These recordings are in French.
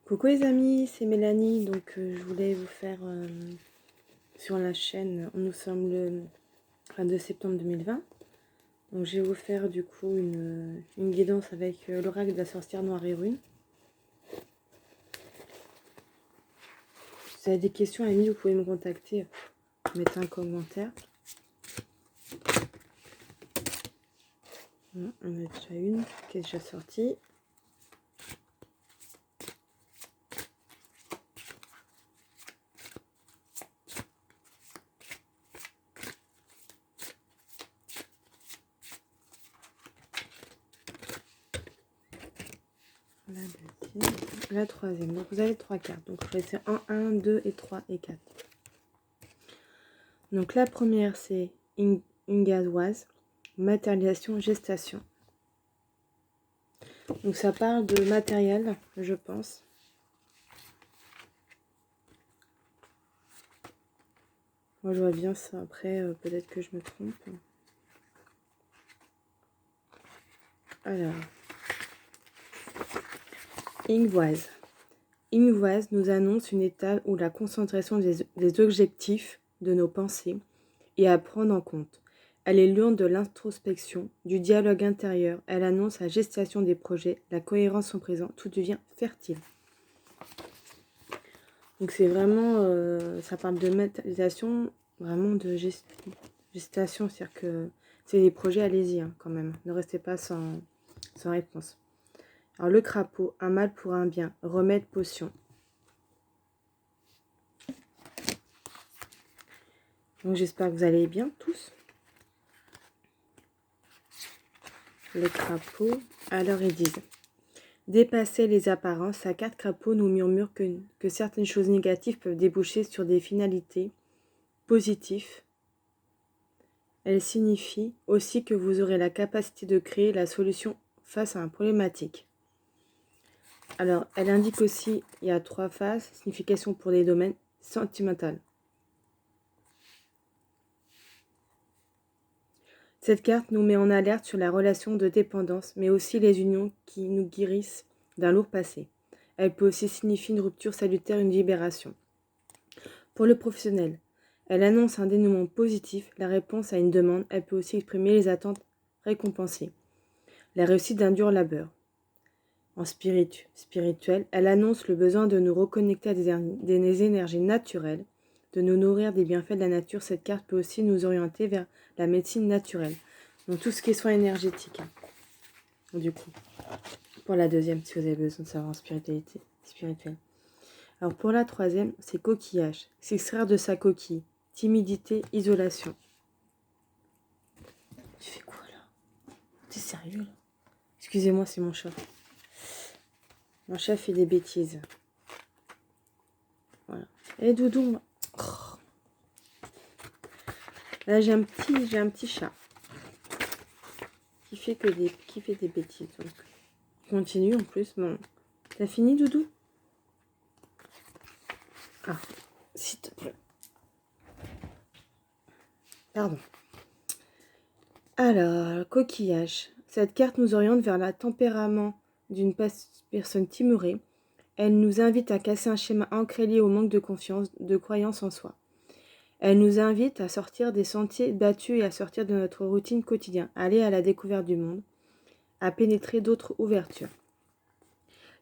Coucou les amis, c'est Mélanie. Donc je voulais vous faire sur la chaîne, nous sommes le 22 septembre 2020. Donc je vais vous faire du coup une guidance avec l'oracle de la sorcière noire et rune. Si vous avez des questions, à la limite, vous pouvez me contacter, mettez un commentaire. Voilà, on a déjà une qui est déjà sortie. La deuxième, la troisième. Donc vous avez 3 cartes. Donc vous choisissez 1, 2 et 3 et 4. Donc la première c'est Ingadoise, matérialisation, gestation. Donc ça parle de matériel, je pense. Moi je vois bien ça, après peut-être que je me trompe. Alors, Ingvoise. Ingvoise nous annonce une étape où la concentration des objectifs de nos pensées est à prendre en compte. Elle est l'urne de l'introspection, du dialogue intérieur. Elle annonce la gestation des projets, la cohérence en présent. Tout devient fertile. Donc c'est vraiment, ça parle de matérialisation, vraiment de gestation. C'est-à-dire que c'est des projets, allez-y hein, quand même. Ne restez pas sans réponse. Alors le crapaud, un mal pour un bien, remède, potion. Donc j'espère que vous allez bien tous. Le crapaud, alors ils disent dépasser les apparences, la carte crapaud nous murmure que certaines choses négatives peuvent déboucher sur des finalités positives. Elle signifie aussi que vous aurez la capacité de créer la solution face à une problématique. Alors, elle indique aussi, il y a 3 phases, signification pour les domaines sentimentaux. Cette carte nous met en alerte sur la relation de dépendance, mais aussi les unions qui nous guérissent d'un lourd passé. Elle peut aussi signifier une rupture salutaire, une libération. Pour le professionnel, elle annonce un dénouement positif, la réponse à une demande. Elle peut aussi exprimer les attentes récompensées, la réussite d'un dur labeur. En spirituel, elle annonce le besoin de nous reconnecter à des énergies naturelles, de nous nourrir des bienfaits de la nature. Cette carte peut aussi nous orienter vers la médecine naturelle. Donc tout ce qui est soins énergétiques. Du coup, pour la deuxième, si vous avez besoin de savoir en spirituelle. Alors pour la troisième, c'est coquillage. S'extraire de sa coquille. Timidité, isolation. Tu fais quoi là? T'es sérieux là? Excusez-moi, c'est mon chat. Mon chat fait des bêtises. Voilà. Et Doudou. Oh. Là j'ai un petit chat qui fait des bêtises. Donc continue en plus. Bon, t'as fini Doudou? Ah, s'il te plaît. Pardon. Alors, coquillage. Cette carte nous oriente vers le tempérament d'une personne timorée. Elle nous invite à casser un schéma ancré lié au manque de confiance, de croyance en soi. Elle nous invite à sortir des sentiers battus et à sortir de notre routine quotidienne, à aller à la découverte du monde, à pénétrer d'autres ouvertures.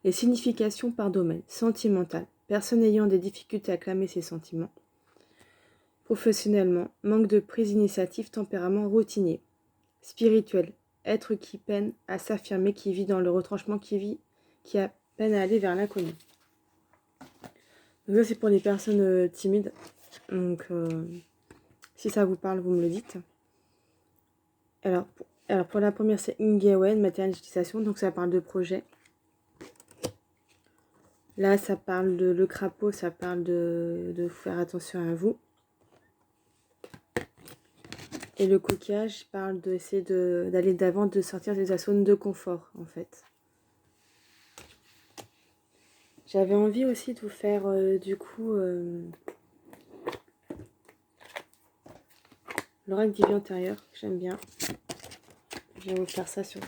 Les significations par domaine. Sentimental. Personne ayant des difficultés à clamer ses sentiments. Professionnellement. Manque de prise d'initiative, tempérament routinier. Spirituel. Être qui peine à s'affirmer, qui vit dans le retranchement, qui a peine à aller vers l'inconnu. Donc ça c'est pour les personnes timides. Donc si ça vous parle, vous me le dites. Alors pour la première, c'est Ingewen, matérialisation, donc ça parle de projet. Là, ça parle de le crapaud, ça parle de faire attention à vous. Et le coquillage parle d'essayer d'aller d'avant, de sortir de sa zone de confort, en fait. J'avais envie aussi de vous faire, du coup, l'oracle divin intérieur, que j'aime bien. Je vais vous faire ça sur...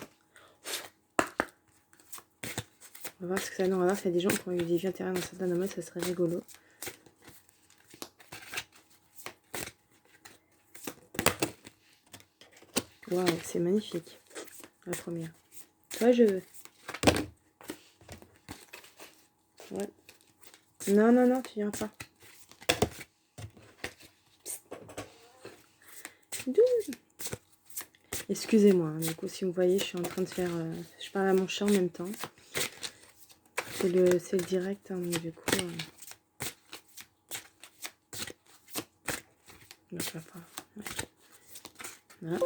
On va voir ce que ça donne. On va voir s'il y a des gens qui ont eu des vies intérieures dans certains domaines, ça serait rigolo. Waouh, c'est magnifique. La première. Toi, je veux. Ouais. Non, non, non, tu viens pas. Excusez-moi, hein, du coup, si vous voyez, je suis en train de faire... je parle à mon chat en même temps. C'est le direct, hein, donc du coup... je vais pas. Voilà.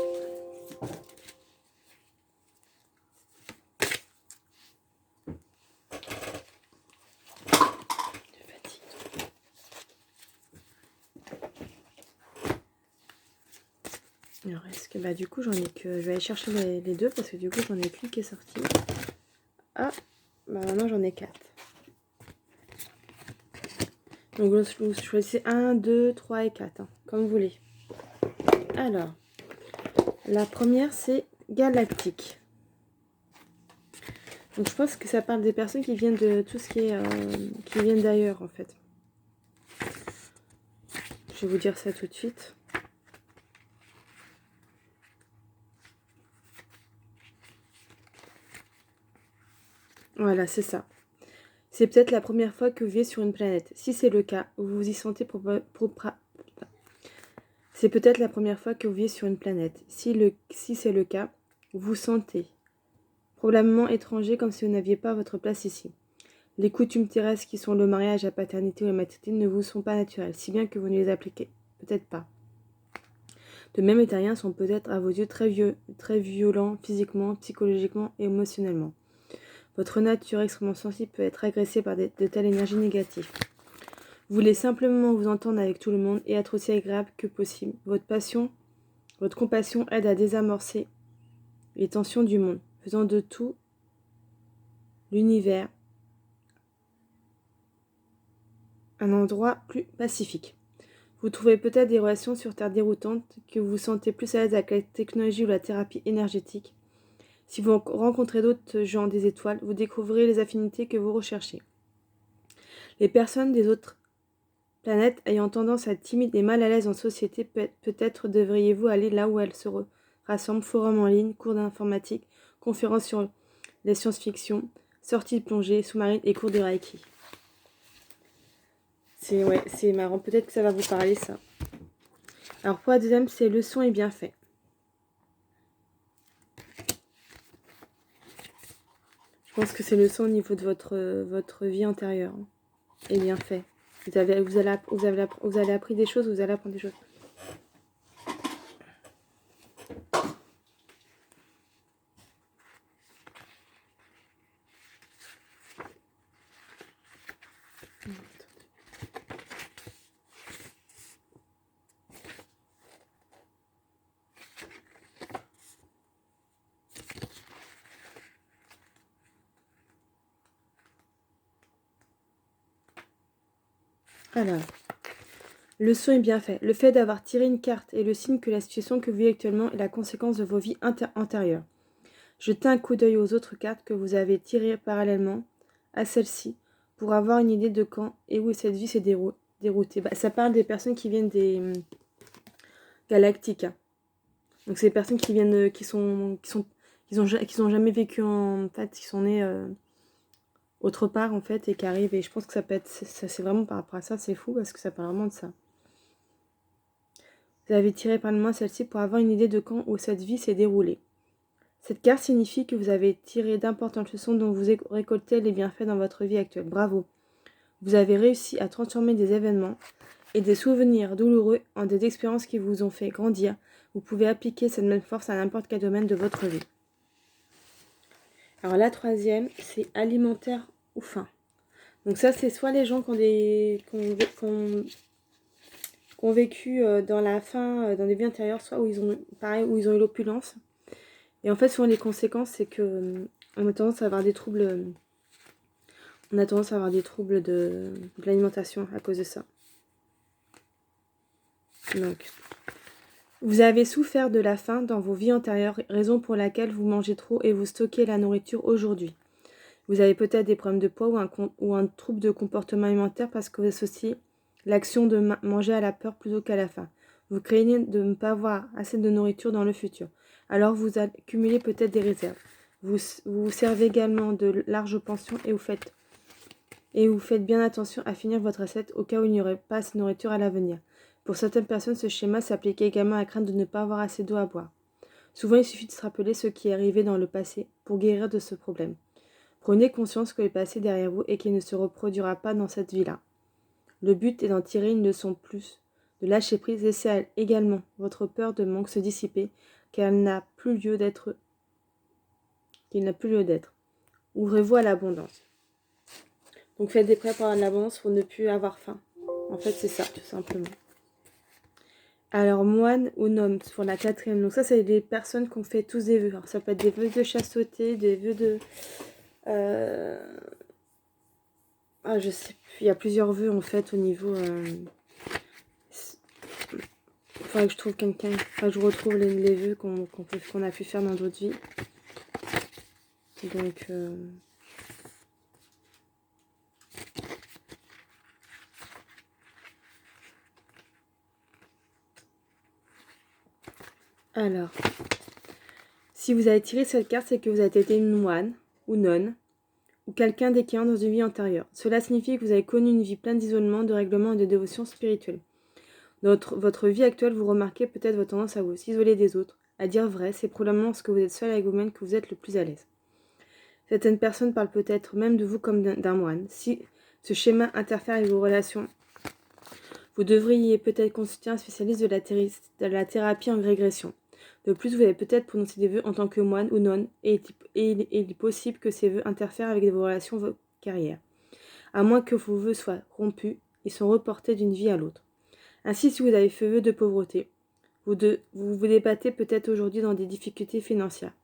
Alors, est-ce que... Bah, du coup, j'en ai que... Je vais aller chercher les deux, parce que du coup, j'en ai qu'une qui est sortie. Ah, bah maintenant, j'en ai 4. Donc, vous choisissez 1, 2, 3 et 4, hein, comme vous voulez. Alors, la première, c'est Galactique. Donc, je pense que ça parle des personnes qui viennent de tout ce qui est... qui viennent d'ailleurs, en fait. Je vais vous dire ça tout de suite. Voilà, c'est ça. C'est peut-être la première fois que vous vivez sur une planète. Si c'est le cas, vous vous y sentez c'est peut-être la première fois que vous vivez sur une planète. Si c'est le cas, vous vous sentez probablement étranger, comme si vous n'aviez pas votre place ici. Les coutumes terrestres qui sont le mariage, la paternité ou la maternité ne vous sont pas naturelles, si bien que vous ne les appliquez peut-être pas. De même, les terriens sont peut-être à vos yeux très violents physiquement, psychologiquement et émotionnellement. Votre nature extrêmement sensible peut être agressée par de telles énergies négatives. Vous voulez simplement vous entendre avec tout le monde et être aussi agréable que possible. Votre compassion aide à désamorcer les tensions du monde, faisant de tout l'univers un endroit plus pacifique. Vous trouvez peut-être des relations sur Terre déroutantes, que vous vous sentez plus à l'aise avec la technologie ou la thérapie énergétique. Si vous rencontrez d'autres gens des étoiles, vous découvrirez les affinités que vous recherchez. Les personnes des autres planètes ayant tendance à être timides et mal à l'aise en société, peut-être devriez-vous aller là où elles se rassemblent, forums en ligne, cours d'informatique, conférences sur les science-fiction, sorties de plongée sous-marine et cours de Reiki. C'est marrant, peut-être que ça va vous parler ça. Alors pour la deuxième, c'est le son est bien fait. Je pense que c'est le son au niveau de votre vie antérieure. Est bien fait. Vous allez appris des choses, vous allez apprendre des choses. Alors, le son est bien fait. Le fait d'avoir tiré une carte est le signe que la situation que vous vivez actuellement est la conséquence de vos vies antérieures. Jetez un coup d'œil aux autres cartes que vous avez tirées parallèlement à celle-ci pour avoir une idée de quand et où cette vie s'est déroutée. Bah, ça parle des personnes qui viennent des galactiques. Hein. Donc c'est des personnes qui viennent, qui ont jamais vécu en fait, qui sont nés autre part en fait et qui arrivent. Et je pense que ça peut être, c'est vraiment par rapport à ça, c'est fou parce que ça parle vraiment de ça. Vous avez tiré par le main celle-ci pour avoir une idée de quand où cette vie s'est déroulée. Cette carte signifie que vous avez tiré d'importantes leçons dont vous récoltez les bienfaits dans votre vie actuelle. Bravo! Vous avez réussi à transformer des événements et des souvenirs douloureux en des expériences qui vous ont fait grandir. Vous pouvez appliquer cette même force à n'importe quel domaine de votre vie. Alors la troisième, c'est alimentaire ou faim. Donc ça, c'est soit les gens qui ont vécu dans la faim, dans des vies antérieures, soit où ils ont eu l'opulence. Et en fait, souvent les conséquences, c'est que on a tendance à avoir des troubles. On a tendance à avoir des troubles de l'alimentation à cause de ça. Donc, vous avez souffert de la faim dans vos vies antérieures, raison pour laquelle vous mangez trop et vous stockez la nourriture aujourd'hui. Vous avez peut-être des problèmes de poids ou un trouble de comportement alimentaire parce que vous associez l'action de manger à la peur plutôt qu'à la faim. Vous craignez de ne pas avoir assez de nourriture dans le futur. Alors vous accumulez peut-être des réserves. Vous servez également de larges pensions et vous faites bien attention à finir votre assiette au cas où il n'y aurait pas assez de nourriture à l'avenir. Pour certaines personnes, ce schéma s'applique également à la crainte de ne pas avoir assez d'eau à boire. Souvent, il suffit de se rappeler ce qui est arrivé dans le passé pour guérir de ce problème. Prenez conscience que le passé est derrière vous et qu'il ne se reproduira pas dans cette vie-là. Le but est d'en tirer une leçon plus, de lâcher prise. Laissez également votre peur de manque se dissiper, car elle n'a plus lieu d'être. Ouvrez-vous à l'abondance. Donc faites des prêts pour avoir de l'abondance pour ne plus avoir faim. En fait, c'est ça, tout simplement. Alors, moine ou nonne, pour la quatrième. Donc ça, c'est des personnes qui ont fait tous des vœux. Alors, ça peut être des vœux de chasteté, des vœux de... je sais plus. Il y a plusieurs vœux, en fait, au niveau... Il faudrait que je trouve quelqu'un... Enfin, je retrouve les vœux qu'on a pu faire dans d'autres vies. Donc... Alors, si vous avez tiré cette carte, c'est que vous avez été une moine ou nonne, ou quelqu'un d'équerrant dans une vie antérieure. Cela signifie que vous avez connu une vie pleine d'isolement, de règlement et de dévotion spirituelle. Dans votre vie actuelle, vous remarquez peut-être votre tendance à vous isoler des autres, à dire vrai. C'est probablement lorsque vous êtes seul avec vous-même que vous êtes le plus à l'aise. Certaines personnes parlent peut-être même de vous comme d'un moine. Si ce schéma interfère avec vos relations, vous devriez peut-être consulter un spécialiste de la thérapie en régression. De plus, vous avez peut-être prononcé des vœux en tant que moine ou nonne, et il est possible que ces vœux interfèrent avec vos relations, vos carrières. À moins que vos vœux soient rompus, ils sont reportés d'une vie à l'autre. Ainsi, si vous avez fait vœu de pauvreté, vous vous débattez peut-être aujourd'hui dans des difficultés financières.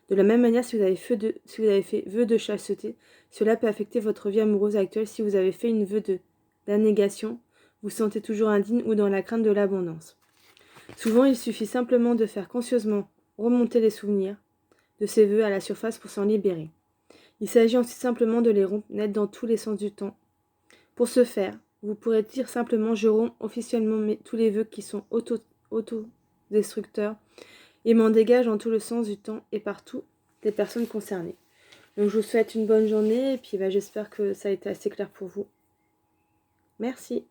De la même manière, si vous avez fait vœu de chasteté, cela peut affecter votre vie amoureuse actuelle. Si vous avez fait une vœu d'abnégation, vous vous sentez toujours indigne ou dans la crainte de l'abondance. Souvent, il suffit simplement de faire consciencement remonter les souvenirs de ces vœux à la surface pour s'en libérer. Il s'agit ensuite simplement de les rompre net dans tous les sens du temps. Pour ce faire, vous pourrez dire simplement « Je romps officiellement tous les vœux qui sont autodestructeurs et m'en dégage dans tout le sens du temps et partout des personnes concernées. » Donc je vous souhaite une bonne journée et puis j'espère que ça a été assez clair pour vous. Merci.